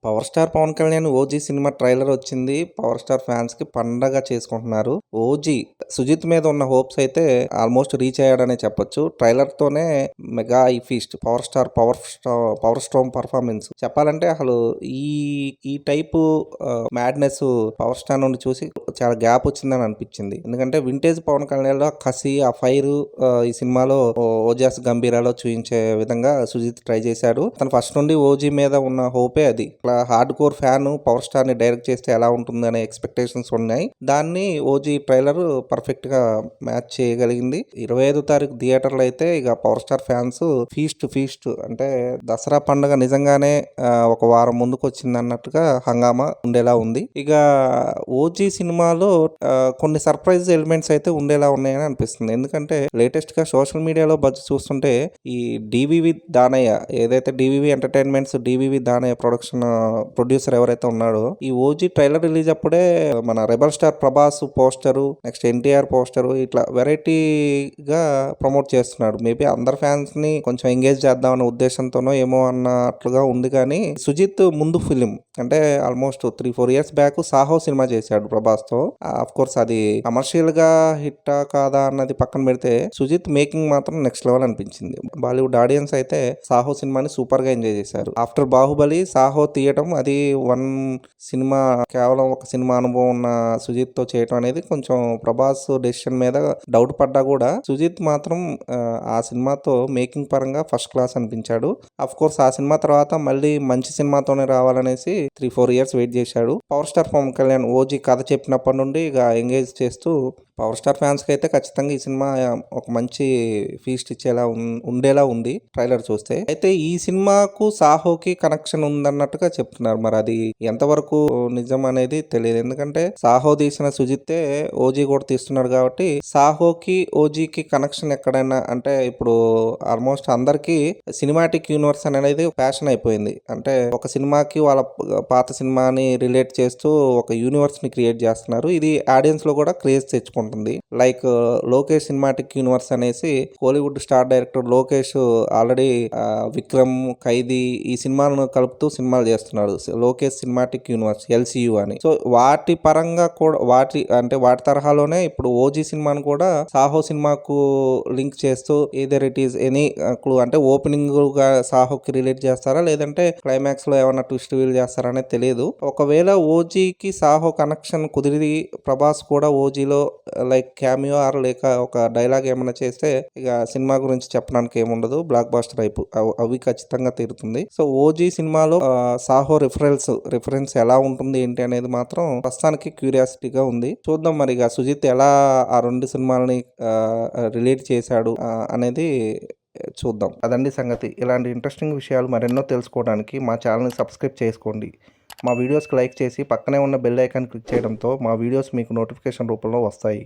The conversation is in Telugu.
Power star Pawan Kalyan OG cinema trailer వచ్చింది. పవర్ స్టార్ ఫ్యాన్స్ కి పండగ చేసుకుంటున్నారు. ఓజీ సుజిత్ మీద ఉన్న హోప్స్ అయితే ఆల్మోస్ట్ రీచ్ అయ్యాడనే చెప్పొచ్చు. ట్రైలర్ తోనే మెగా ఈ ఫీస్ట్ పవర్ స్టార్ పర్ఫార్మెన్స్ చెప్పాలంటే అసలు ఈ ఈ టైపు మ్యాడ్నెస్ పవర్ స్టార్ నుండి చూసి చాలా గ్యాప్ వచ్చిందని అనిపించింది. ఎందుకంటే వింటేజ్ పవన్ కళ్యాణ్ లో కసి ఆ ఫైర్ ఈ సినిమాలో ఓజాస్ గంభీరాలో చూపించే విధంగా సుజిత్ ట్రై చేశాడు. తను ఫస్ట్ నుండి ఓజీ మీద ఉన్న హోపే అది. Hard core fan power star ని డైరెక్ట్ చేస్తే ఎలా ఉంటుంది అనే ఎక్స్పెక్టేషన్స్ ఉన్నాయి. దాన్ని ఓజీ ట్రైలర్ పర్ఫెక్ట్ గా మ్యాచ్ చేయగలిగింది. 25వ తారీఖు థియేటర్లో అయితే ఇక పవర్ స్టార్ ఫ్యాన్స్ ఫీస్ట్ అంటే దసరా పండుగ నిజంగానే ఒక వారం ముందుకు వచ్చింది అన్నట్టుగా హంగామా ఉండేలా ఉంది. ఇక ఓజీ సినిమాలో కొన్ని సర్ప్రైజ్ ఎలిమెంట్స్ అయితే ఉండేలా ఉన్నాయని అనిపిస్తుంది. ఎందుకంటే లేటెస్ట్ గా సోషల్ మీడియాలో బజ్ చూస్తుంటే ఈ డివివి దానయ్య ఏదైతే DVV entertainments DVV Danayya producer ఎవరైతే ఉన్నాడో ఈ ఓజీ ట్రైలర్ రిలీజ్ అప్పుడే మన rebel star Prabhas poster next NTR poster ఇట్లా వెరైటీగా ప్రమోట్ చేస్తున్నాడు. మేబీ అందరు ఫ్యాన్స్ ని కొంచెం ఎంగేజ్ చేద్దామనే ఉద్దేశంతోనో ఏమో అన్నట్లుగా ఉంది. కానీ సుజిత్ ముందు ఫిలిం అంటే almost 3-4 years back Saaho cinema చేశాడు ప్రభాస్ తో. అఫ్ కోర్స్ అది కమర్షియల్ గా హిట్టా కాదా అన్నది పక్కన పెడితే సుజిత్ మేకింగ్ మాత్రం నెక్స్ట్ లెవెల్ అనిపించింది. బాలీవుడ్ ఆడియన్స్ అయితే సాహో సినిమాని సూపర్ గా ఎంజాయ్ చేశారు. ఆఫ్టర్ బాహుబలి సాహో తీయటం అది సినిమా కేవలం ఒక సినిమా అనుభవం ఉన్న సుజిత్ తో చేయటం అనేది కొంచెం ప్రభాస్ డెసిషన్ మీద డౌట్ పడ్డా కూడా సుజిత్ మాత్రం ఆ సినిమాతో మేకింగ్ పరంగా ఫస్ట్ క్లాస్ అనిపించాడు. అఫ్ కోర్స్ ఆ సినిమా తర్వాత మళ్ళీ మంచి సినిమాతోనే రావాలనేసి 3-4 ఇయర్స్ వెయిట్ చేశాడు. Power star Pawan Kalyan OG కథ చెప్పినప్పటి నుండి ఇక ఎంగేజ్ చేస్తూ పవర్ స్టార్ ఫ్యాన్స్ కి అయితే ఖచ్చితంగా ఈ సినిమా ఒక మంచి ఫీస్ట్ ఇచ్చేలా ఉండేలా ఉంది ట్రైలర్ చూస్తే. అయితే ఈ సినిమాకు సాహోకి కనెక్షన్ ఉందన్నట్టుగా చెప్తున్నారు. మరి అది ఎంతవరకు నిజం అనేది తెలియదు. ఎందుకంటే సాహో తీసిన సుజిత్తే ఓజీ కూడా తీస్తున్నాడు కాబట్టి సాహోకి ఓజీకి కనెక్షన్ ఎక్కడైనా అంటే ఇప్పుడు ఆల్మోస్ట్ అందరికి సినిమాటిక్ యూనివర్స్ అనేది ఫ్యాషన్ అయిపోయింది. అంటే ఒక సినిమాకి వాళ్ళ పాత సినిమాని రిలేట్ చేస్తూ ఒక యూనివర్స్ ని క్రియేట్ చేస్తున్నారు. ఇది ఆడియన్స్ లో కూడా క్రేజ్ తెచ్చుకుంటుంది. లైక్ లోకేష్ సినిమాటిక్ యూనివర్స్ అనేసి Kollywood star director Lokesh already Vikram Khaidi ఈ సినిమాలను కలుపుతూ సినిమాలు చేస్తున్నాడు. లోకేష్ సినిమాటిక్ యూనివర్స్ LCU అని. సో వాటి పరంగా కూడా వాటి తరహాలోనే ఇప్పుడు ఓజీ సినిమాను కూడా సాహో సినిమాకు లింక్ చేస్తూ either it is any clue అంటే ఓపెనింగ్ గా సాహోకి రిలేట్ చేస్తారా లేదంటే క్లైమాక్స్ లో ఏమన్నా ట్విస్ట్ వీల్ చేస్తారా అనేది తెలియదు. ఒకవేళ ఓజీకి సాహో కనెక్షన్ కుదిరి ప్రభాస్ కూడా ఓజీలో లైక్ క్యామియో ఆర్ లేక ఒక డైలాగ్ ఏమైనా చేస్తే ఇక సినిమా గురించి చెప్పడానికి ఏముండదు. బ్లాక్ బాస్టర్ అవి ఖచ్చితంగా తీరుతుంది. సో ఓజీ సినిమాలో సాహో రిఫరెన్స్ ఎలా ఉంటుంది ఏంటి అనేది మాత్రం ప్రస్తుతానికి క్యూరియాసిటీగా ఉంది. చూద్దాం మరి ఇక సుజిత్ ఎలా ఆ 2 సినిమాలని రిలేట్ చేశాడు అనేది చూద్దాం. అదండి సంగతి. ఇలాంటి ఇంట్రెస్టింగ్ విషయాలు మరెన్నో తెలుసుకోవడానికి మా ఛానల్ని సబ్స్క్రైబ్ చేసుకోండి. మా వీడియోస్కి లైక్ చేసి పక్కనే ఉన్న బెల్ ఐకాన్ క్లిక్ చేయడంతో మా వీడియోస్ మీకు నోటిఫికేషన్ రూపంలో వస్తాయి.